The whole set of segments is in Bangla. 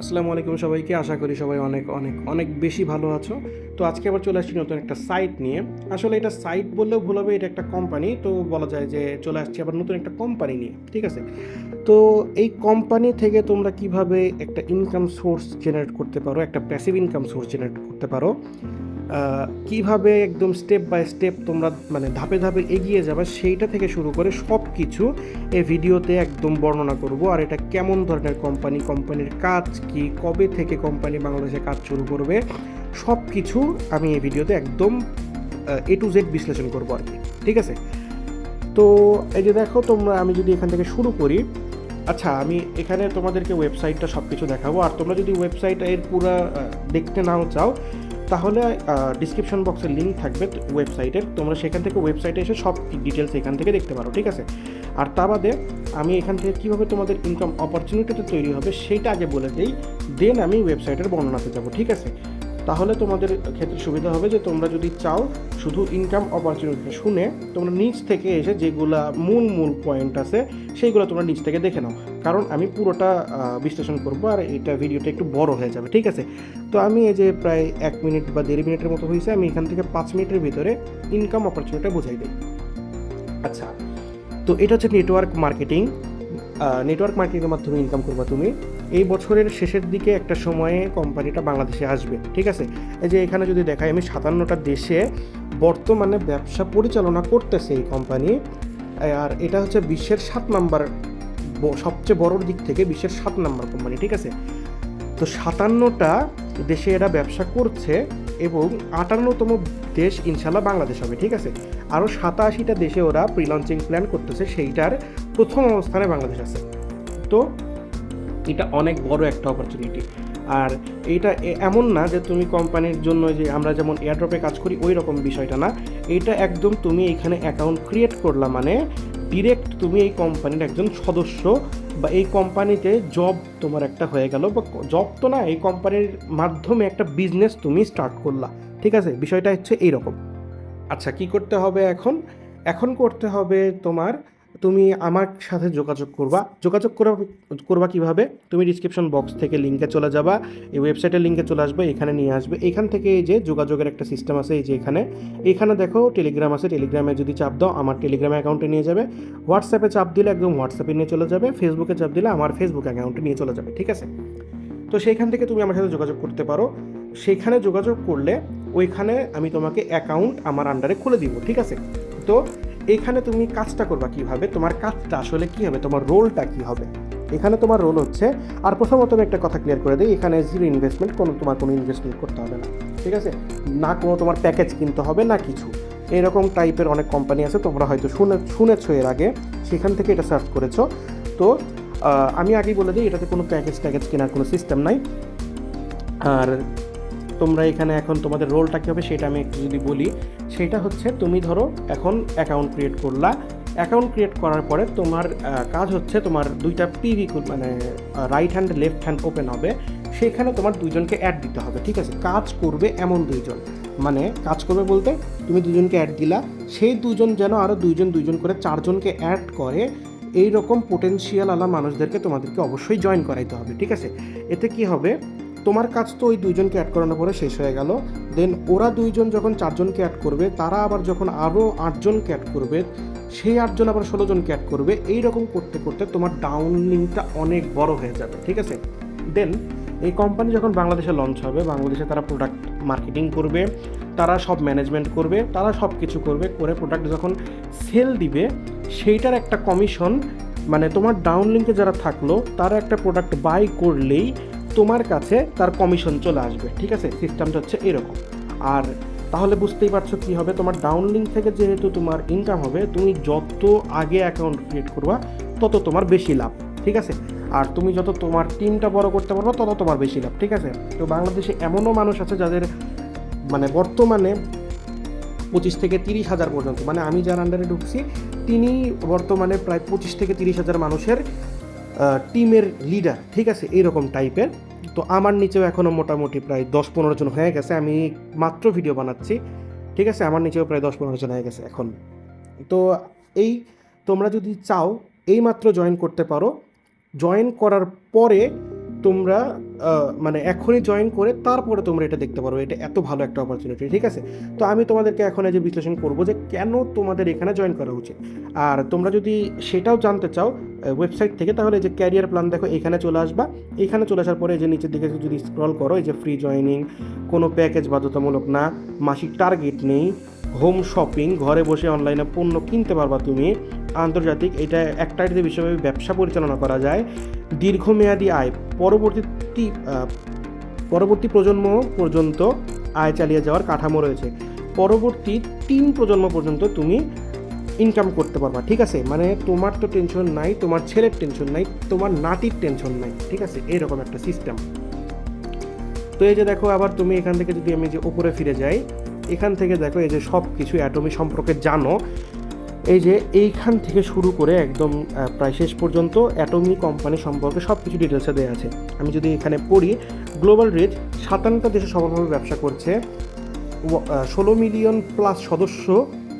আসসালামু আলাইকুম সবাইকে। আশা করি সবাই অনেক অনেক অনেক বেশি ভালো আছো। তো আজকে আবার চলে আসছি নতুন একটা সাইট নিয়ে। আসলে এটা সাইট বললেও ভুল হবে, এটা একটা কোম্পানি। তো বলা যায় যে চলে আসছি আবার নতুন একটা কোম্পানি নিয়ে, ঠিক আছে? তো এই কোম্পানি থেকে তোমরা কিভাবে একটা ইনকাম সোর্স জেনারেট করতে পারো, একটা প্যাসিভ ইনকাম সোর্স জেনারেট করতে পারো, কিভাবে একদম স্টেপ বাই স্টেপ তোমরা মানে ধাপে ধাপে এগিয়ে যাবে, সেইটা থেকে শুরু করে সব কিছু এই ভিডিওতে একদম বর্ণনা করব। আর এটা কেমন ধরনের কোম্পানি, কোম্পানির কাজ কি, কবে থেকে কোম্পানি বাংলাদেশে কাজ শুরু করবে, সব কিছু আমি এই ভিডিওতে একদম A to Z বিশ্লেষণ করবো আর কি, ঠিক আছে? তো এই যে দেখো তোমরা, আমি যদি এখান থেকে শুরু করি। আচ্ছা, আমি এখানে তোমাদেরকে ওয়েবসাইটটা সব কিছু দেখাবো। আর তোমরা যদি ওয়েবসাইট এর পুরো দেখতে নাও চাও, তাহলে ডিসক্রিপশন বক্সের লিঙ্ক থাকবে ওয়েবসাইটের, তোমরা সেখান থেকে ওয়েবসাইটে এসে সব ডিটেলস এখান থেকে দেখতে পারো, ঠিক আছে? আর তা বাদে আমি এখান থেকে কীভাবে তোমাদের ইনকাম অপরচুনিটিটা তৈরি হবে সেইটা আগে বলে দিই, দেন আমি ওয়েবসাইটের বর্ণনাতে যাব, ঠিক আছে? তাহলে তোমাদের ক্ষেত্রে সুবিধা হবে যে তোমরা যদি চাও শুধু ইনকাম অপরচুনিটি শুনে তোমরা নিচ থেকে এসে যেগুলা মূল মূল পয়েন্ট আছে সেইগুলো তোমরা নিচ থেকে দেখে নাও, কারণ আমি পুরোটা বিশ্লেষণ করবো আর এটা ভিডিওটা একটু বড় হয়ে যাবে, ঠিক আছে? তো আমি এই যে প্রায় 1 মিনিট বা 1.5 মিনিটের মতো হয়েছে, আমি এখান থেকে 5 মিনিটের ভিতরে ইনকাম অপরচুনিটিটা বোঝাই দিই। আচ্ছা, তো এটা হচ্ছে নেটওয়ার্ক মার্কেটিং। নেটওয়ার্ক মার্কেটিংয়ের মাধ্যমে ইনকাম করবা তুমি। এই বছরের শেষের দিকে একটা সময়ে কোম্পানিটা বাংলাদেশে আসবে, ঠিক আছে? এই যে এখানে যদি দেখাই, আমি 57টা দেশে বর্তমানে ব্যবসা পরিচালনা করতেছে এই কোম্পানি। আর এটা হচ্ছে বিশ্বের 7 নাম্বার, সবচেয়ে বড়োর দিক থেকে বিশ্বের 7 নাম্বার কোম্পানি, ঠিক আছে? তো 57টা দেশে এরা ব্যবসা করছে এবং 58তম দেশ ইনশাল্লাহ বাংলাদেশ হবে, ঠিক আছে? আরও 87টা দেশে ওরা প্রি লঞ্চিং প্ল্যান করতেছে, সেইটার প্রথম অবস্থানে বাংলাদেশ আছে। তো এটা অনেক বড় একটা অপরচুনিটি। আর এইটা এমন না যে তুমি কোম্পানির জন্য যে আমরা যেমন এয়ারড্রপে কাজ করি ওই রকম বিষয়টা না। এটা একদম তুমি এখানে অ্যাকাউন্ট ক্রিয়েট করলা মানে ডিরেক্ট তুমি এই কোম্পানির একজন সদস্য, বা এই কোম্পানিতে জব তোমার একটা হয়ে গেল, বা জব তো না, এই কোম্পানির মাধ্যমে একটা বিজনেস তুমি স্টার্ট করলা, ঠিক আছে? বিষয়টা হচ্ছে এইরকম। আচ্ছা, কি করতে হবে এখন? এখন করতে হবে তোমার, তুমি আমার সাথে যোগাযোগ করবা। যোগাযোগ করবা কিভাবে? তুমি ডিসক্রিপশন বক্স থেকে লিঙ্কে চলে যাবা, এই ওয়েবসাইটের লিঙ্কে চলে আসবে, এখানে নিয়ে আসবে। এখান থেকে এই যে যোগাযোগের একটা সিস্টেম আছে, এই যে এখানে দেখো টেলিগ্রাম আছে, টেলিগ্রামে যদি চাপ দাও আমার টেলিগ্রাম অ্যাকাউন্টে নিয়ে যাবে। হোয়াটসঅ্যাপে চাপ দিলে একদম হোয়াটসঅ্যাপে নিয়ে চলে যাবে। ফেসবুকে চাপ দিলে আমার ফেসবুক অ্যাকাউন্টে নিয়ে চলে যাবে, ঠিক আছে? তো সেইখান থেকে তুমি আমার সাথে যোগাযোগ করতে পারো। সেখানে যোগাযোগ করলে ওইখানে আমি তোমাকে অ্যাকাউন্ট আমার আন্ডারে খুলে দিব, ঠিক আছে? তো এখানে তুমি কাজটা করবা কিভাবে, তোমার কাজটা আসলে কী হবে, তোমার রোলটা কী হবে? এখানে তোমার রোল হচ্ছে, আর প্রথমত আমি একটা কথা ক্লিয়ার করে দিই, এখানে জিরো ইনভেস্টমেন্ট, তোমার কোনো ইনভেস্টমেন্ট করতে হবে না, ঠিক আছে? না কোনো তোমার প্যাকেজ কিনতে হবে না কিছু। এরকম টাইপের অনেক কোম্পানি আছে, তোমরা হয়তো শুনেছো এর আগে, সেখান থেকে এটা সার্চ করেছো। তো আমি আগেই বলে দিই, এটাতে কোনো প্যাকেজ কেনার কোনো সিস্টেম নাই। আর তোমরা এখানে এখন তোমাদের রোলটা কী হবে সেটা আমি একটু যদি বলি, সেটা হচ্ছে তুমি ধরো এখন অ্যাকাউন্ট ক্রিয়েট করলা। অ্যাকাউন্ট ক্রিয়েট করার পরে তোমার কাজ হচ্ছে, তোমার দুইটা পিভি মানে right hand left hand open হবে, সেখানে তোমার দুইজনকে অ্যাড দিতে হবে, ঠিক আছে? কাজ করবে এমন দুইজন, মানে কাজ করবে বলতে তুমি দুজনকে অ্যাড দিলা, সেই দুজন যেন আরও দুইজন করে 4জনকে অ্যাড করে। এই রকম পোটেনশিয়াল আলা মানুষদেরকে তোমাদেরকে অবশ্যই জয়েন করাইতে হবে, ঠিক আছে? এতে কি হবে, তোমার কাজ তো ওই দুইজনকে অ্যাড করানোর পরে শেষ হয়ে গেল। দেন ওরা দুইজন যখন 4জনকে অ্যাড করবে, তারা আবার যখন আরও 8জনকে অ্যাড করবে, সেই 8জন আবার 16জনকে অ্যাড করবে। এই রকম করতে করতে তোমার ডাউন লিঙ্কটা অনেক বড় হয়ে যাবে, ঠিক আছে? দেন এই কোম্পানি যখন বাংলাদেশে লঞ্চ হবে, বাংলাদেশে তারা প্রোডাক্ট মার্কেটিং করবে, তারা সব ম্যানেজমেন্ট করবে, তারা সব কিছু করবে, করে প্রোডাক্ট যখন সেল দিবে সেইটার একটা কমিশন, মানে তোমার ডাউন লিঙ্কে যারা থাকলো তারা একটা প্রোডাক্ট বাই করলেই তোমার কাছে তার কমিশন চলে আসবে, ঠিক আছে? সিস্টেমটা হচ্ছে এরকম। আর তাহলে বুঝতেই পারছো কী হবে, তোমার ডাউন লিঙ্ক থেকে যেহেতু তোমার ইনকাম হবে, তুমি যত আগে অ্যাকাউন্ট ক্রিয়েট করবা তত তোমার বেশি লাভ, ঠিক আছে? আর তুমি যত তোমার টিমটা বড় করতে পারবো তত তোমার বেশি লাভ, ঠিক আছে? তো বাংলাদেশে এমনও মানুষ আছে যাদের মানে বর্তমানে 25 থেকে 30 হাজার পর্যন্ত, মানে আমি যার আন্ডারে ঢুকছি তিনি বর্তমানে প্রায় 25 থেকে 30 হাজার মানুষের টিমের লিডার, ঠিক আছে? এইরকম টাইপের। তো আমার নিচেও এখনও মোটামুটি প্রায় 10-15 জন হয়ে গেছে, আমি মাত্র ভিডিও বানাচ্ছি, ঠিক আছে? আমার নিচেও প্রায় 10-15 জন হয়ে গেছে এখন। তো এই তোমরা যদি চাও এই মাত্র জয়েন করতে পারো। জয়েন করার পরে তোমরা মানে এখনই জয়েন করে তারপরে তোমরা এটা দেখতে পারো, এটা এত ভালো একটা অপরচুনিটি, ঠিক আছে। তো আমি তোমাদেরকে এখন এই যে বিশ্লেষণ করবো যে কেন তোমাদের এখানে জয়েন করা উচিত। আর তোমরা যদি সেটাও জানতে চাও ওয়েবসাইট থেকে, তাহলে যে ক্যারিয়ার প্ল্যান দেখো এখানে চলে আসবা। এখানে চলে আসার পরে এই যে নিচের দিকে যদি স্ক্রল করো, এই যে ফ্রি জয়েনিং, কোনো প্যাকেজ বাধ্যতামূলক না, মাসিক টার্গেট নেই, হোম শপিং, ঘরে বসে অনলাইনে পণ্য কিনতে পারবা তুমি, আন্তর্জাতিক, এটা একটা আইডিতে বিশ্বব্যাপী ব্যবসা পরিচালনা করা যায়, দীর্ঘমেয়াদী আয়, পরবর্তী প্রজন্ম পর্যন্ত আয় চালিয়ে যাওয়ার কাঠামো রয়েছে, পরবর্তী 3 প্রজন্ম পর্যন্ত তুমি ইনকাম করতে পারবা, ঠিক আছে। মানে তোমার তো টেনশন নাই, তোমার ছেলের টেনশন নাই, তোমার নাতির টেনশন নাই, ঠিক আছে, এরকম একটা সিস্টেম। তো এই যে দেখো, আবার তুমি এখান থেকে যদি আমি যে উপরে ফিরে যাই, এখান থেকে দেখো এই যে সব কিছু অ্যাটমি সম্পর্কে জানো। এই যে এইখান থেকে শুরু করে একদম প্রায় শেষ পর্যন্ত অ্যাটমি কোম্পানি সম্পর্কে সব কিছু ডিটেলসে দেওয়া আছে। আমি যদি এখানে পড়ি, গ্লোবাল রিচ 57টা দেশে সফলভাবে ব্যবসা করছে, 16 মিলিয়ন প্লাস সদস্য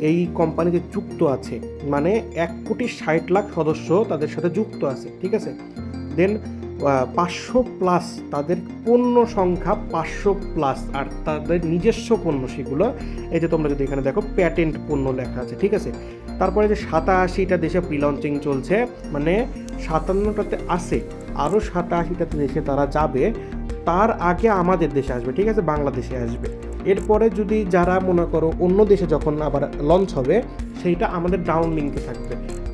এই কোম্পানিতে যুক্ত আছে, মানে 1,60,00,000 সদস্য তাদের সাথে যুক্ত আছে, ঠিক আছে। দেন 500 প্লাস তাদের পণ্য সংখ্যা 500 প্লাস, আর তাদের নিজস্ব পণ্য সেগুলো এই যে তোমরা যদি এখানে দেখো প্যাটেন্ট পণ্য লেখা আছে, ঠিক আছে। তারপরে যে 87টা দেশে প্রি লঞ্চিং চলছে, মানে 57টাতে আছে, আরও 87টাতে দেশে তারা যাবে, তার আগে আমাদের দেশে আসবে, ঠিক আছে, বাংলাদেশে আসবে। এরপরে যদি যারা মনে করো অন্য দেশে যখন আবার লঞ্চ হবে, সেইটা আমাদের ডাউন লিঙ্কে থাকবে,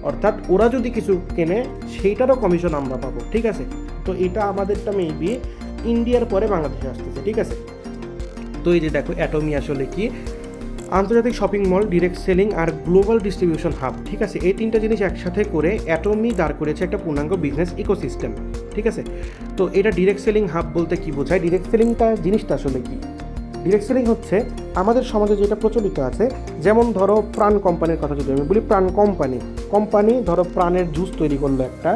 অর্থাৎ ওরা যদি কিছু কেনে সেইটারও কমিশন আমরা পাবো, ঠিক আছে। তো এটা আমাদেরটা মেবি ইন্ডিয়ার পরে বাংলাদেশে আসতেছে, ঠিক আছে। তো এই যে দেখো অ্যাটমি আসলে কি, আন্তর্জাতিক শপিং মল, ডিরেক্ট সেলিং আর গ্লোবাল ডিস্ট্রিবিউশন হাব, ঠিক আছে। এই 3টা জিনিস একসাথে করে অ্যাটমি দাঁড় করেছে একটা পূর্ণাঙ্গ বিজনেস ইকোসিস্টেম, ঠিক আছে। তো এটা ডিরেক্ট সেলিং হাব বলতে কি বোঝায়, ডিরেক্ট সেলিংটা জিনিসটা আসলে কি? ডিরেক্ট সেলিং হচ্ছে আমাদের সমাজে যেটা প্রচলিত আছে, যেমন ধরো প্রাণ কোম্পানির কথা যদি আমি বলি, প্রাণ কোম্পানি ধরো প্রাণের জুস তৈরি করলো একটা,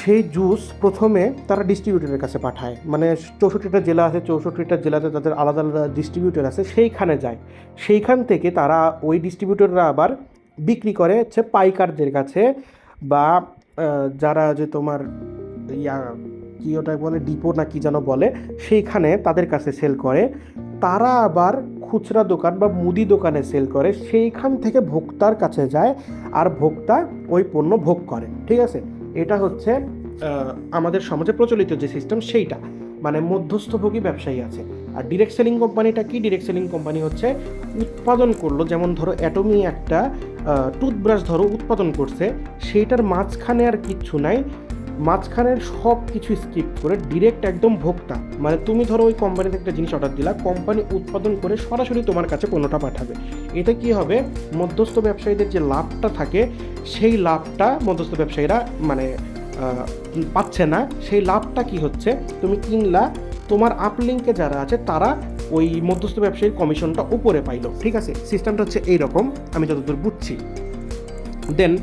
সেই জুস প্রথমে তারা ডিস্ট্রিবিউটরের কাছে পাঠায়, মানে 64টা জেলা আছে, 64টা জেলাতে তাদের আলাদা আলাদা ডিস্ট্রিবিউটর আছে, সেইখানে যায়, সেইখান থেকে তারা ওই ডিস্ট্রিবিউটররা আবার বিক্রি করে হচ্ছে পাইকারদের কাছে, বা যারা যে তোমার কি ওটা বলে ডিপো না কি যেন বলে, সেইখানে তাদের কাছে সেল করে, তারা আবার খুচরা দোকান বা মুদি দোকানে সেল করে, সেইখান থেকে ভোক্তার কাছে যায়, আর ভোক্তা ওই পণ্য ভোগ করে, ঠিক আছে। এটা হচ্ছে আমাদের সমাজে প্রচলিত যে সিস্টেম সেইটা, মানে মধ্যস্থভোগী ব্যবসায়ী আছে। আর ডিরেক্ট সেলিং কোম্পানিটা কি? ডিরেক্ট সেলিং কোম্পানি হচ্ছে উৎপাদন করলো, যেমন ধরো অ্যাটমি একটা টুথব্রাশ ধরো উৎপাদন করছে, সেইটার মাঝখানে আর কিচ্ছু নাই, মাঝখানের সব কিছু স্কিপ করে ডিরেক্ট একদম ভোক্তা, মানে তুমি ধরো ওই কোম্পানিতে একটা জিনিস অর্ডার দিলা, কোম্পানি উৎপাদন করে সরাসরি তোমার কাছে পণ্যটা পাঠাবে। এতে কি হবে, মধ্যস্থ ব্যবসায়ীদের যে লাভটা থাকে সেই লাভটা মধ্যস্থ ব্যবসায়ীরা মানে পাচ্ছে না। সেই লাভটা কি হচ্ছে, তুমি কিনলা, তোমার আপলিঙ্কে যারা আছে তারা ওই মধ্যস্থ ব্যবসায়ীর কমিশনটা উপরে পাইলো, ঠিক আছে। সিস্টেমটা হচ্ছে এইরকম, আমি যতদূর বুঝছি। দেন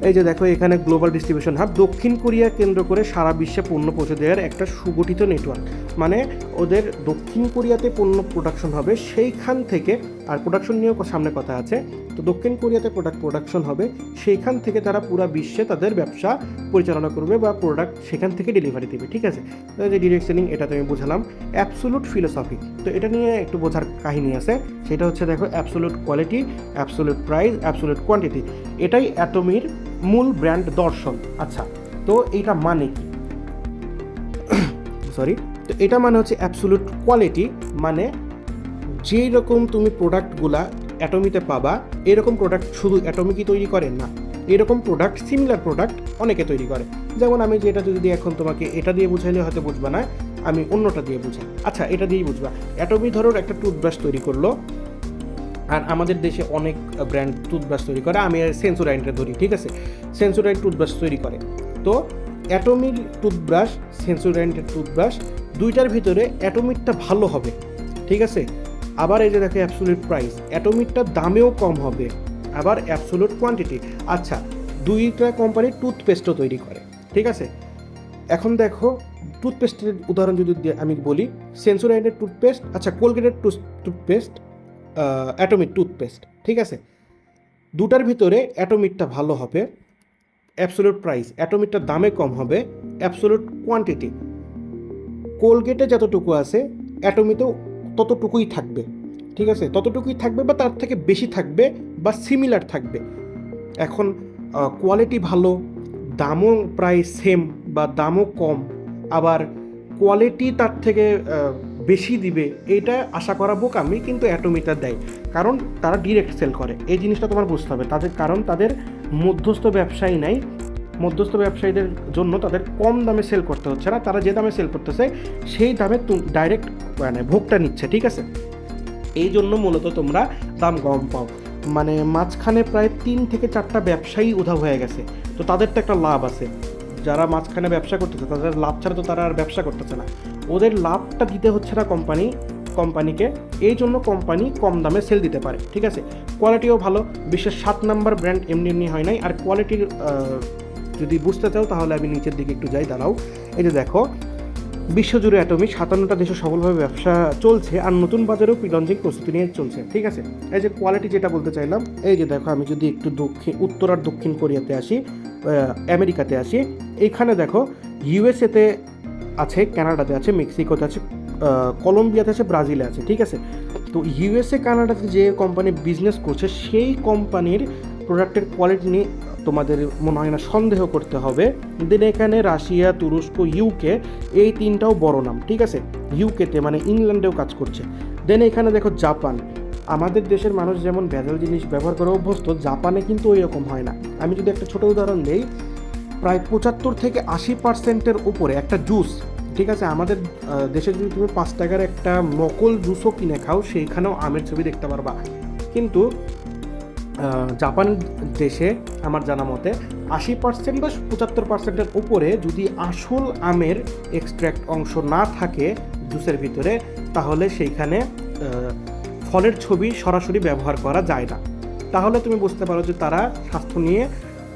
এই যে দেখো এখানে গ্লোবাল ডিস্ট্রিবিউশন হাব, দক্ষিণ কোরিয়া কেন্দ্র করে সারা বিশ্বে পণ্য পৌঁছে দেওয়ার একটা সুগঠিত নেটওয়ার্ক, মানে ওদের দক্ষিণ কোরিয়াতে পণ্য প্রোডাকশন হবে সেইখান থেকে, আর প্রোডাকশন নিয়েও সামনে কথা আছে, তো দক্ষিণ কোরিয়াতে প্রোডাকশন হবে, সেইখান থেকে তারা পুরো বিশ্বে তাদের ব্যবসা পরিচালনা করবে বা প্রোডাক্ট সেখান থেকে ডেলিভারি দেবে, ঠিক আছে। তো যে ডিরেক্ট সেলিং এটা তো আমি বুঝালাম। অ্যাবসোলুট ফিলোসফি, তো এটা নিয়ে একটু বোঝার কাহিনী আছে, সেটা হচ্ছে দেখো absolute quality, absolute price, absolute quantity, এটাই অ্যাটমির মূল ব্র্যান্ড দর্শন। আচ্ছা, তো এইটা মানে কি? সরি, তো এটা মানে হচ্ছে অ্যাবসোলুট কোয়ালিটি, মানে যেই রকম তুমি প্রোডাক্টগুলা অ্যাটমিতে পাবা, এরকম প্রোডাক্ট শুধু অ্যাটমি কি তৈরি করে না, এরকম প্রোডাক্ট সিমিলার প্রোডাক্ট অনেকে তৈরি করে। যেমন আমি যেটা যদি এখন তোমাকে এটা দিয়ে বুঝাইলে হয়তো বুঝবা না, আমি অন্যটা দিয়ে বুঝাই। আচ্ছা, এটা দিয়েই বুঝবা। অ্যাটমি ধরো একটা টুথব্রাশ তৈরি করলো, আর আমাদের দেশে অনেক ব্র্যান্ড টুথব্রাশ তৈরি করে, আমি সেন্সোডাইনটা ধরি, ঠিক আছে, সেন্সোডাইন টুথব্রাশ তৈরি করে। তো অ্যাটমির টুথব্রাশ, সেন্সোডাইনের টুথব্রাশ, দুইটার ভিতরে অ্যাটমিকটা ভালো হবে, ঠিক আছে। আবার এই যে দেখো অ্যাবসোলিউট প্রাইস, অ্যাটমিকটা দামেও কম হবে, আবার অ্যাবসোলিউট কোয়ান্টিটি। আচ্ছা, দুইটা কোম্পানি টুথপেস্টও তৈরি করে, ঠিক আছে। এখন দেখো টুথপেস্টের উদাহরণ যদি আমি বলি, সেন্সোডাইনের টুথপেস্ট, আচ্ছা কোলগেটের টুথপেস্ট, অ্যাটমিক টুথপেস্ট, ঠিক আছে, দুটার ভিতরে অ্যাটমিকটা ভালো হবে, অ্যাবসোলিউট প্রাইস, অ্যাটমিকটা দামে কম হবে, অ্যাবসোলিউট কোয়ান্টিটি কোলগেটে যতটুকু আছে অ্যাটমিতেও ততটুকুই থাকবে, ঠিক আছে, ততটুকুই থাকবে বা তার থেকে বেশি থাকবে বা সিমিলার থাকবে। এখন কোয়ালিটি ভালো, দামও প্রায় সেম বা দামও কম, আবার কোয়ালিটি তার থেকে বেশি দিবে, এইটা আশা করা বোকামি, কিন্তু অ্যাটোমিটা দেয় কারণ তারা ডিরেক্ট সেল করে। এই জিনিসটা তোমার বুঝতে হবে, তাদের কারণ তাদের মধ্যস্থ ব্যবসায়ী নাই, মধ্যস্থ ব্যবসায়ীদের জন্য তাদের কম দামে সেল করতে হচ্ছে না, তারা যে দামে সেল করতেছে সেই দামে ডাইরেক্ট মানে ভোগটা নিচ্ছে, ঠিক আছে। এই জন্য মূলত তোমরা দাম কম পাও, মানে মাঝখানে প্রায় 3 থেকে 4টা ব্যবসায়ী উধাও হয়ে গেছে, তো তাদের তো একটা লাভ আছে, যারা মাঝখানে ব্যবসা করতেছে তাদের লাভ ছাড়া তো তারা আর ব্যবসা করতেছে না, ওদের লাভটা দিতে হচ্ছে না কোম্পানিকে, এই জন্য কোম্পানি কম দামে সেল দিতে পারে, ঠিক আছে। কোয়ালিটিও ভালো, বিশ্বের 7 নাম্বার ব্র্যান্ড এমনি হয় নাই। আর কোয়ালিটির যদি বুঝতে চাও তাহলে আমি নিচের দিকে একটু যাই, দাঁড়াও। এই যে দেখো, বিশ্বজুড়ে অ্যাটমিক 57টা দেশে সফলভাবে ব্যবসা চলছে, আর নতুন বাজারেও প্রি-লঞ্চিং প্রস্তুতি নিয়ে চলছে, ঠিক আছে। এই যে কোয়ালিটি যেটা বলতে চাইলাম, এই যে দেখো, আমি যদি একটু উত্তর আর দক্ষিণ কোরিয়াতে আসি, আমেরিকাতে আসি, এইখানে দেখো ইউএসএতে আছে, কানাডাতে আছে, মেক্সিকোতে আছে, কলম্বিয়াতে আছে, ব্রাজিলে আছে, ঠিক আছে। তো ইউএসএ কানাডাতে যে কোম্পানি বিজনেস করছে সেই কোম্পানির প্রোডাক্টের কোয়ালিটি নিয়ে তোমাদের মনে হয় না সন্দেহ করতে হবে। দেন এখানে রাশিয়া, তুরস্ক, ইউকে, এই 3টাও বড় নাম, ঠিক আছে। ইউকেতে মানে ইংল্যান্ডেও কাজ করছে। দেন এখানে দেখো জাপান, আমাদের দেশের মানুষ যেমন ভেজাল জিনিস ব্যবহার করে অভ্যস্ত, জাপানে কিন্তু ওই রকম হয় না। আমি যদি একটা ছোটো উদাহরণ দিই, প্রায় 75 থেকে 80% উপরে একটা জুস, ঠিক আছে, আমাদের দেশে যদি তুমি 5 টাকার একটা নকল জুসও কিনে খাও সেইখানেও আমের ছবি দেখতে পারবা, কিন্তু জাপান দেশে আমার জানা মতে 80% বা 75%-এর উপরে যদি আসল আমের এক্সট্র্যাক্ট অংশ না থাকে জুসের ভিতরে, তাহলে সেইখানে ফলের ছবি সরাসরি ব্যবহার করা যায় না। তাহলে তুমি বুঝতে পারো যে তারা স্বাস্থ্য নিয়ে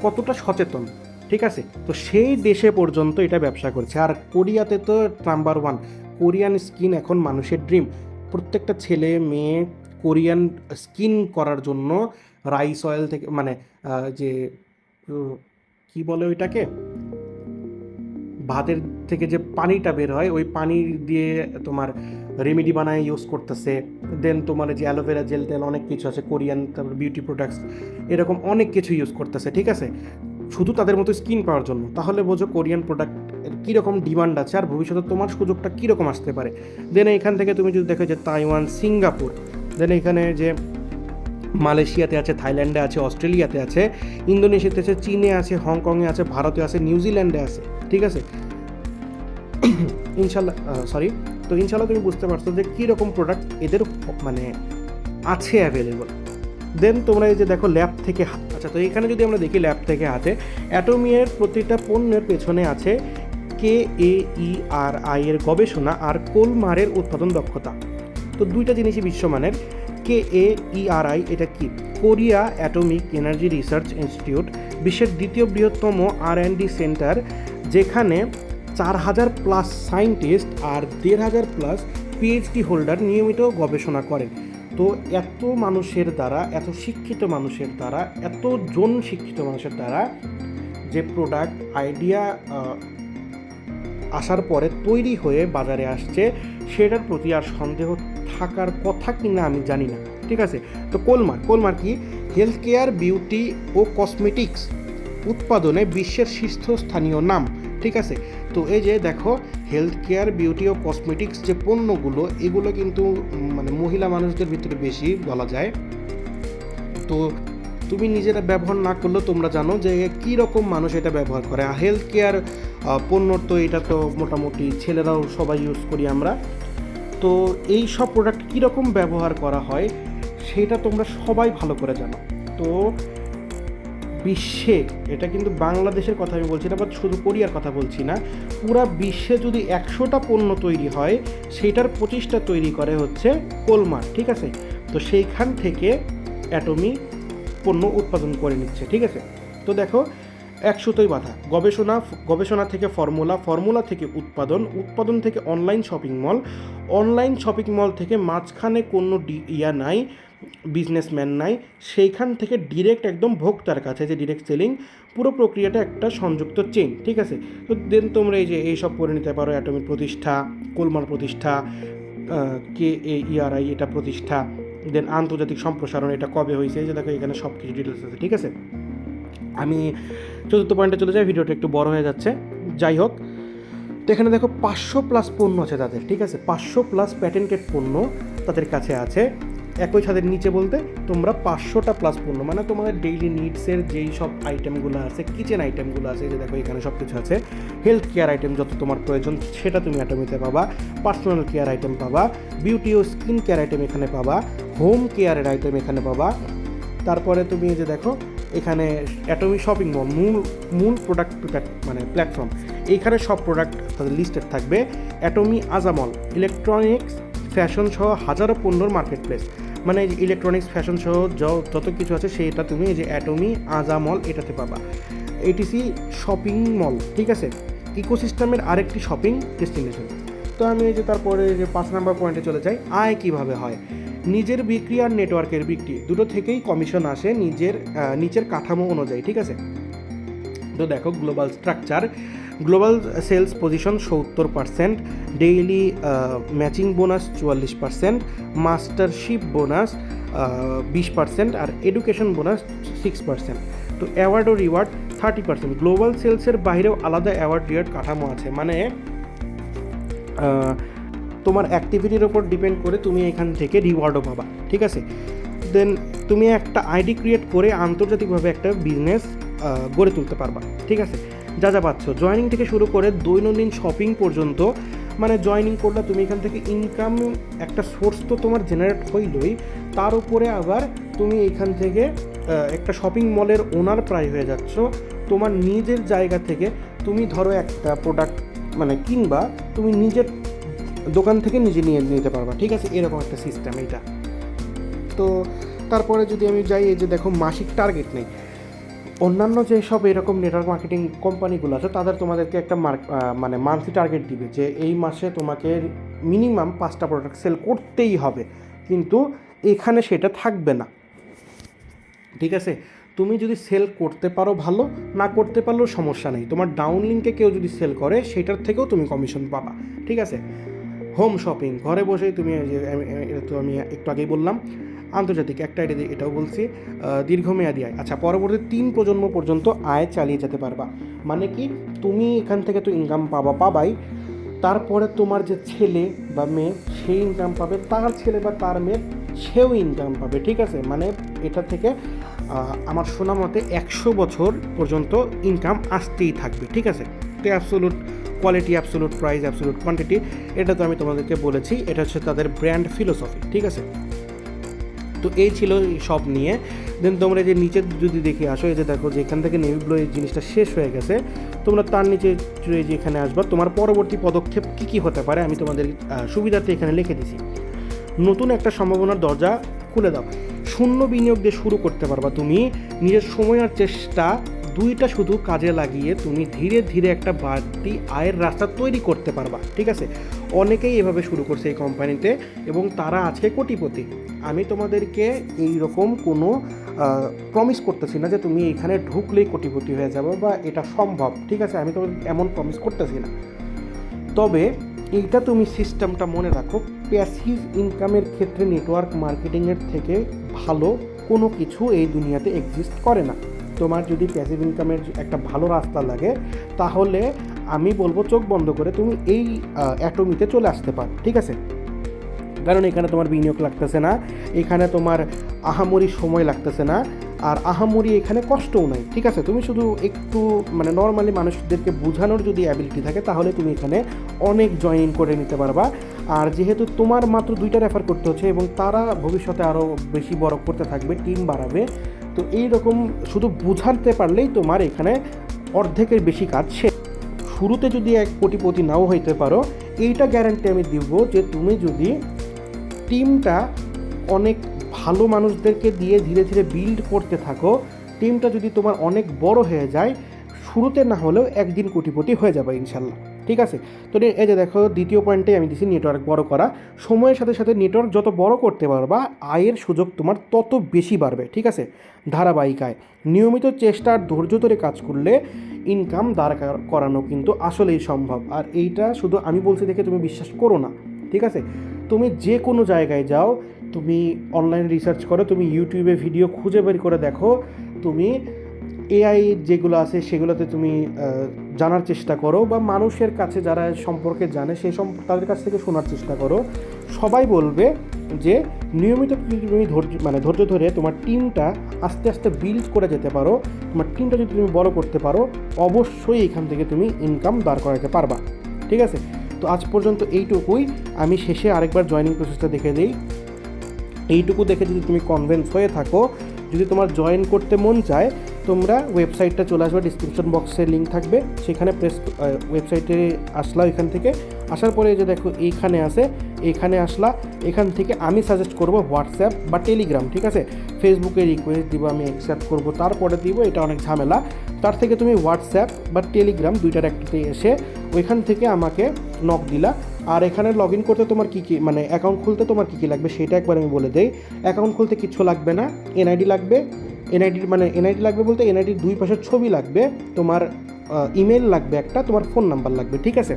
কতটা সচেতন, ঠিক আছে। তো সেই দেশে পর্যন্ত এটা ব্যবসা করছে। আর কোরিয়াতে তো নাম্বার 1, কোরিয়ান স্কিন এখন মানুষের ড্রিম। প্রত্যেকটা ছেলে মেয়ে কোরিয়ান স্কিন করার জন্য রাইস অয়েল থেকে, মানে যে কি বলে ওইটাকে, ভাতের থেকে যে পানিটা বের হয় ওই পানি দিয়ে তোমার রেমেডি বানায় ইউজ করতেছে। দেন তোমার যে অ্যালোভেরা জেল টেল অনেক কিছু আছে কোরিয়ান, তারপর বিউটি প্রোডাক্টস, এরকম অনেক কিছু ইউজ করতেছে, ঠিক আছে, শুধু তাদের মতো স্কিন পাওয়ার জন্য। তাহলে বোঝো কোরিয়ান প্রোডাক্ট কীরকম ডিমান্ড আছে আর ভবিষ্যতে তোমার সুযোগটা কীরকম আসতে পারে। দেন এখান থেকে তুমি যদি দেখো যে তাইওয়ান, সিঙ্গাপুর, দেন এখানে যে মালয়েশিয়াতে আছে, থাইল্যান্ডে আছে, অস্ট্রেলিয়াতে আছে, ইন্দোনেশিয়াতে আছে, চীনে আছে, হংকংয়ে আছে, ভারতে আছে, নিউজিল্যান্ডে আছে, ঠিক আছে। ইনশাল্লাহ তুমি বুঝতে পারছো যে কীরকম প্রোডাক্ট এদের মানে আছে অ্যাভেলেবল। দেন তোমরা এই যে দেখো ল্যাব থেকে হাত, আচ্ছা, তো এখানে যদি আমরা দেখি ল্যাব থেকে হাতে, অ্যাটমিয়ের প্রতিটা পণ্যের পেছনে আছে KAERI এর গবেষণা আর কোলমারের উৎপাদন দক্ষতা। তো দুইটা জিনিসই বিশ্বমানের। KAERI এটা কি? Korea atomic energy research institute, বিশ্বের দ্বিতীয় বৃহত্তম R&D সেন্টার, যেখানে 4000+ সায়েন্টিস্ট আর 1500+ PhD হোল্ডার নিয়মিত গবেষণা করেন। তো এত মানুষের দ্বারা, এত শিক্ষিত মানুষের দ্বারা, এতজন শিক্ষিত মানুষের দ্বারা যে প্রোডাক্ট আইডিয়া আসার পরে তৈরি হয়ে বাজারে আসছে, সেটার প্রতি আর সন্দেহ থাকার কথা কিনা আমি জানি না, ঠিক আছে। তো কোলমার কি? হেলথ কেয়ার, বিউটি ও কসমেটিক্স উৎপাদনে বিশ্বের শীর্ষস্থানীয় নাম, ঠিক আছে। তো এই যে দেখো, হেলথ কেয়ার, বিউটি ও কসমেটিক্স যে পণ্যগুলো, এগুলো কিন্তু মানে মহিলা মানুষদের ভিতরে বেশি বলা যায়। তো তুমি নিজেরা ব্যবহার না করলেও তোমরা জানো যে কী রকম মানুষ এটা ব্যবহার করে। হেলথ কেয়ার পণ্য তো এটা তো মোটামুটি ছেলেরাও সবাই ইউজ করি আমরা। তো এই সব প্রোডাক্ট কীরকম ব্যবহার করা হয় সেটা তোমরা সবাই ভালো করে জানো। তো বিশ্বে, এটা কিন্তু বাংলাদেশের কথা আমি বলছি না বা শুধু কোরিয়ার কথা বলছি না, পুরা বিশ্বে যদি 100টা পণ্য তৈরি হয়, সেটার 25টা তৈরি করে হচ্ছে কোলমার, ঠিক আছে। তো সেইখান থেকে অ্যাটমি পণ্য উৎপাদন করে নিচ্ছে, ঠিক আছে। তো দেখো, 100ই বাধা, গবেষণা থেকে ফর্মুলা থেকে উৎপাদন থেকে অনলাইন শপিং মল থেকে মাঝখানে কোনো নাই, বিজনেসম্যান নাই, সেইখান থেকে ডিরেক্ট একদম ভোক্তার কাছে, যে ডিরেক্ট সেলিং, পুরো প্রক্রিয়াটা একটা সংযুক্ত চেইন, ঠিক আছে। তো দেন তোমরা এই যে এইসব পড়ে নিতে পারো, অ্যাটমিক প্রতিষ্ঠা, কোলমার প্রতিষ্ঠা, KAERI এটা প্রতিষ্ঠা, দেন আন্তর্জাতিক সম্প্রসারণ এটা কবে হয়েছে, এই যে দেখো এখানে সব কিছু ডিটেলস আছে, ঠিক আছে। আমি চতুর্থ পয়েন্টে চলে যাই, ভিডিওটা একটু বড় হয়ে যাচ্ছে। যাই হোক, তো এখানে দেখো 500+ পণ্য আছে তাদের, ঠিক আছে, 500+ প্যাটেন্টেড পণ্য তাদের কাছে আছে। একই ছাদের নিচে বলতে তোমরা 500+ পণ্য, মানে তোমাদের ডেইলি নিডসের যেই সব আইটেমগুলো আছে, কিচেন আইটেমগুলো আছে, যে দেখো এখানে সব কিছু আছে। হেলথ কেয়ার আইটেম যত তোমার প্রয়োজন সেটা তুমি অ্যাটমিতে পাবা, পার্সোনাল কেয়ার আইটেম পাবা, বিউটি ও স্কিন কেয়ার আইটেম এখানে পাবা, হোম কেয়ারের আইটেম এখানে পাবা। তারপরে তুমি এই যে দেখো এখানে অ্যাটমি শপিং মল, মূল প্রোডাক্ট মানে প্ল্যাটফর্ম, এইখানে সব প্রোডাক্ট তাদের লিস্টেড থাকবে। অ্যাটমি আজামল ইলেকট্রনিক্স ফ্যাশন সহ হাজারো পণ্যর মার্কেট প্লেস, মানে এই যে ইলেকট্রনিক্স ফ্যাশন সহ যত কিছু আছে সেটা তুমি এই যে অ্যাটমি আজামল এটাতে পাবা। ATC শপিং মল, ঠিক আছে, ইকোসিস্টেমের আরেকটি শপিং ডেস্টিনেশন। তো আমি এই যে তারপরে যে 5 নম্বর পয়েন্টে চলে যাই, আয় কিভাবে হয়। নিজের বিক্রি আর নেটওয়ার্কের বিক্রি দুটো থেকেই কমিশন আসে নিচের কাঠামো অনুযায়ী, ঠিক আছে। তো দেখো global structure, global sales position 70%, daily matching bonus 44%, mastership bonus 20%, আর এডুকেশন বোনাস 6%। তো অ্যাওয়ার্ড ও রিওয়ার্ড 30%। গ্লোবাল সেলসের বাইরেও আলাদা অ্যাওয়ার্ড রিওয়ার্ড কাঠামো আছে, মানে তোমার অ্যাক্টিভিটির ওপর ডিপেন্ড করে তুমি এখান থেকে রিওয়ার্ডও পাবা, ঠিক আছে। দেন তুমি একটা আইডি ক্রিয়েট করে আন্তর্জাতিকভাবে একটা বিজনেস গড়ে তুলতে পারবা, ঠিক আছে। যা পাচ্ছ জয়েনিং থেকে শুরু করে দৈনন্দিন শপিং পর্যন্ত, মানে জয়েনিং করলে তুমি এখান থেকে ইনকাম একটা সোর্স তো তোমার জেনারেট হইলই, তার উপরে আবার তুমি এখান থেকে একটা শপিং মলের ওনার প্রায় হয়ে যাচ্ছ। তোমার নিজের জায়গা থেকে তুমি ধরো একটা প্রোডাক্ট মানে কিনবা, তুমি নিজের দোকান থেকে নিজে নিয়ে নিতে পারবা, ঠিক আছে, এরকম একটা সিস্টেম এটা। তো তারপরে যদি আমি যাই, এই যে দেখো মাসিক টার্গেট নেই। অন্যান্য যেসব এরকম নেটওয়ার্ক মার্কেটিং কোম্পানিগুলো আছে তাদের তোমাদেরকে একটা মানে মান্থলি টার্গেট দিবে যে এই মাসে তোমাকে মিনিমাম 5টা প্রোডাক্ট সেল করতেই হবে, কিন্তু এখানে সেটা থাকবে না, ঠিক আছে। তুমি যদি সেল করতে পারো ভালো, না করতে পারলেও সমস্যা নেই, তোমার ডাউন লিঙ্কে কেউ যদি সেল করে সেটার থেকেও তুমি কমিশন পাবা, ঠিক আছে। হোম শপিং, ঘরে বসেই তুমি, এটা তো আমি একটু আগেই বললাম। আন্তর্জাতিক একটা আইডি, এটাও বলছি। দীর্ঘমেয়াদী আয়, আচ্ছা, পরবর্তী 3 প্রজন্ম পর্যন্ত আয় চালিয়ে যেতে পারবা, মানে কি তুমি এখান থেকে তো ইনকাম পাবাই, তারপরে তোমার যে ছেলে বা মেয়ে সেই ইনকাম পাবে, তার ছেলে বা তার মেয়ে সেও ইনকাম পাবে, ঠিক আছে। মানে এটা থেকে আমার শোনা মতে 100 বছর পর্যন্ত ইনকাম আসতেই থাকবে, ঠিক আছে। তো absolute quality, absolute price, absolute quantity, এটা তো আমি তোমাদেরকে বলেছি, এটা হচ্ছে তাদের ব্র্যান্ড ফিলোসফি, ঠিক আছে। তো এই ছিল সব নিয়ে। দেন তোমরা যে নিচে যদি দেখে আসো, এই যে দেখো যে এখান থেকে নেভি ব্লু এই জিনিসটা শেষ হয়ে গেছে, তোমরা তার নিচে যে এখানে আসবা, তোমার পরবর্তী পদক্ষেপ কী হতে পারে আমি তোমাদের সুবিধার্থে এখানে লিখে দিছি। নতুন একটা সম্ভাবনার দরজা খুলে দাও, শূন্য বিনিয়োগ দিয়ে শুরু করতে পারবা তুমি। নিজের সময় আর চেষ্টা দুইটা শুধু কাজে লাগিয়ে তুমি ধীরে ধীরে একটা বাড়তি আয়ের রাস্তা তৈরি করতে পারবা, ঠিক আছে। অনেকেই এভাবে শুরু করছে এই কোম্পানিতে এবং তারা আজকে কোটিপতি। আমি তোমাদেরকে এই রকম কোনো প্রমিস করতেছি না যে তুমি এখানে ঢুকলেই কোটিপতি হয়ে যাবে বা এটা সম্ভব, ঠিক আছে, আমি তোমাদের এমন প্রমিস করতেছি না। তবে এইটা তুমি সিস্টেমটা মনে রাখো, প্যাসিভ ইনকামের ক্ষেত্রে নেটওয়ার্ক মার্কেটিংয়ের থেকে ভালো কোনো কিছু এই দুনিয়াতে এক্সিস্ট করে না। তোমার যদি প্যাসিভ ইনকামের একটা ভালো রাস্তা লাগে তাহলে আমি বলবো চোখ বন্ধ করে তুমি এই অ্যাটমিতে চলে আসতে পারো, ঠিক আছে। কারণ এখানে তোমার বিনিয়োগ লাগতেছে না, এখানে তোমার আহামরি সময় লাগতেছে না, আর আহামরি এখানে কষ্টও নাই, ঠিক আছে। তুমি শুধু একটু মানে নর্মালি মানুষদেরকে বোঝানোর যদি অ্যাবিলিটি থাকে তাহলে তুমি এখানে অনেক জয়েন করে নিতে পারবা। আর যেহেতু তোমার মাত্র 2টা রেফার করতে হচ্ছে এবং তারা ভবিষ্যতে আরও বেশি বড় করতে থাকবে, টিম বাড়াবে, তো এই রকম শুধু বোঝাতে পারলেই তোমার এখানে অর্ধেকের বেশি কাজ শেষ। শুরুতে যদি 1 কোটিপতি নাও হইতে পারো, এইটা গ্যারান্টি আমি দিব যে তুমি যদি টিমটা অনেক ভালো মানুষদেরকে দিয়ে ধীরে ধীরে বিল্ড করতে থাকো, টিমটা যদি তোমার অনেক বড় হয়ে যায়, শুরুতে না হলেও একদিন কোটিপতি হয়ে যাবে ইনশাল্লাহ। ঠিক আছে। তো এই যে দেখো দ্বিতীয় পয়েন্টে আমি দিছি নেটওয়ার্ক বড় করা। সময়ের সাথে সাথে নেটওয়ার্ক যত বড় করতে পারবা আয়ের সুযোগ তোমার তত বেশি বাড়বে, ঠিক আছে। ধারাবাহিক আয়, নিয়মিত চেষ্টা আর ধৈর্য ধরে কাজ করলে ইনকাম দাঁড় করানো কিন্তু আসলেই সম্ভব। আর এইটা শুধু আমি বলছি দেখে তুমি বিশ্বাস করো না, ঠিক আছে। তুমি যে কোনো জায়গায় যাও, তুমি অনলাইন রিসার্চ করো, তুমি ইউটিউবে ভিডিও খুঁজে বের করে দেখো, তুমি এআই যেগুলো আছে সেগুলোতে তুমি জানার চেষ্টা করো, বা মানুষের কাছে যারা সম্পর্কে জানে সেই তাদের কাছ থেকে শোনার চেষ্টা করো। সবাই বলবে যে নিয়মিত তুমি ধৈর্য ধরে তোমার টিমটা আস্তে আস্তে বিল্ড করে যেতে পারো, তোমার টিমটা যদি তুমি বড় করতে পারো, অবশ্যই এখান থেকে তুমি ইনকাম দাঁড় করাতে পারবা, ঠিক আছে। তো আজ পর্যন্ত এইটুকুই। আমি শেষে আরেকবার জয়েনিং প্রসেসটা দেখে দিই। এইটুকু দেখে যদি তুমি কনভিন্স হয়ে থাকো, যদি তোমার জয়েন করতে মন চায়, তোমরা ওয়েবসাইটটা চলে আসবে, ডিসক্রিপশন বক্সে লিঙ্ক থাকবে, সেখানে ওয়েবসাইটে আসলা। এখান থেকে আসার পরে যে দেখো এইখানে আসে, এখানে আসলা। এখান থেকে আমি সাজেস্ট করব হোয়াটসঅ্যাপ বা টেলিগ্রাম, ঠিক আছে। ফেসবুকে রিকোয়েস্ট দিব, আমি অ্যাকসেপ্ট করব, তারপরে দিব, এটা অনেক ঝামেলা। তার থেকে তুমি হোয়াটসঅ্যাপ বা টেলিগ্রাম দুইটার একটাতে এসে ওইখান থেকে আমাকে নক দিলা। আর এখানে লগ ইন করতে তোমার কী কী, মানে অ্যাকাউন্ট খুলতে তোমার কী কী লাগবে সেটা একবার আমি বলে দেই। অ্যাকাউন্ট খুলতে কিচ্ছু লাগবে না, এনআইডি লাগবে। এনআইডি লাগবে বলতে এনআইডির দুই পাশের ছবি লাগবে, তোমার ইমেল লাগবে একটা, তোমার ফোন নাম্বার লাগবে, ঠিক আছে।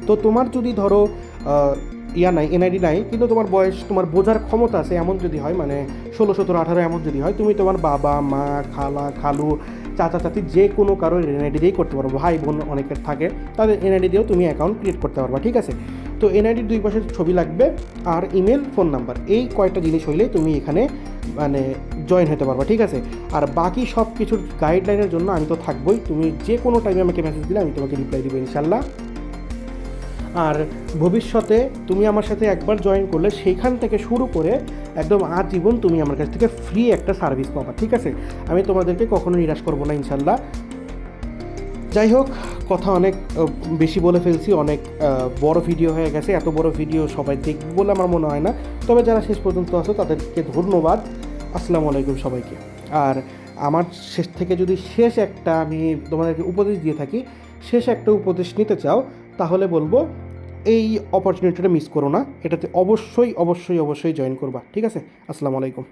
তো তোমার যদি ধরো এনআইডি নাই, কিন্তু তোমার বয়স, তোমার বোঝার ক্ষমতা আছে এমন যদি হয়, মানে 16, 17, 18 এমন যদি হয়, তুমি তোমার বাবা, মা, খালু, চাচা, চাচি যে কোনো কারোর এনআইডি দিয়েই করতে পারবো। ভাই বোন অনেকের থাকে, তাদের এনআইডি দিয়েও তুমি অ্যাকাউন্ট ক্রিয়েট করতে পারবা, ঠিক আছে। তো এনআইডির দুই পাশের ছবি লাগবে, আর ইমেল, ফোন নাম্বার, এই কয়টা জিনিস হইলেই তুমি এখানে মানে জয়েন হতে পারবা, ঠিক আছে। আর বাকি সব কিছুর গাইডলাইনের জন্য আমি তো থাকবোই, তুমি যে কোনো টাইমে আমাকে মেসেজ দিলে আমি তোমাকে রিপ্লাই দেবো ইনশাল্লাহ। আর ভবিষ্যতে তুমি আমার সাথে একবার জয়েন করলে সেইখান থেকে শুরু করে একদম আজীবন তুমি আমার কাছ থেকে ফ্রি একটা সার্ভিস পাবা, ঠিক আছে। আমি তোমাদেরকে কখনো নিরাশ করবো না ইনশাল্লাহ। যাই হোক, কথা অনেক বেশি বলে ফেলছি, অনেক বড় ভিডিও হয়ে গেছে। এত বড় ভিডিও সবাই দেখবে বলে আমার মনে হয় না, তবে যারা শেষ পর্যন্ত আসো তাদেরকে ধন্যবাদ। আসসালামু আলাইকুম সবাইকে। আর আমার শেষ থেকে যদি শেষ একটা আমি তোমাদেরকে উপদেশ দিয়ে থাকি, শেষ একটা উপদেশ নিতে চাও, তাহলে বলবো এই অপরচুনিটিটা মিস করো না, এটাতে অবশ্যই অবশ্যই অবশ্যই জয়েন করবা, ঠিক আছে। আসসালামু আলাইকুম।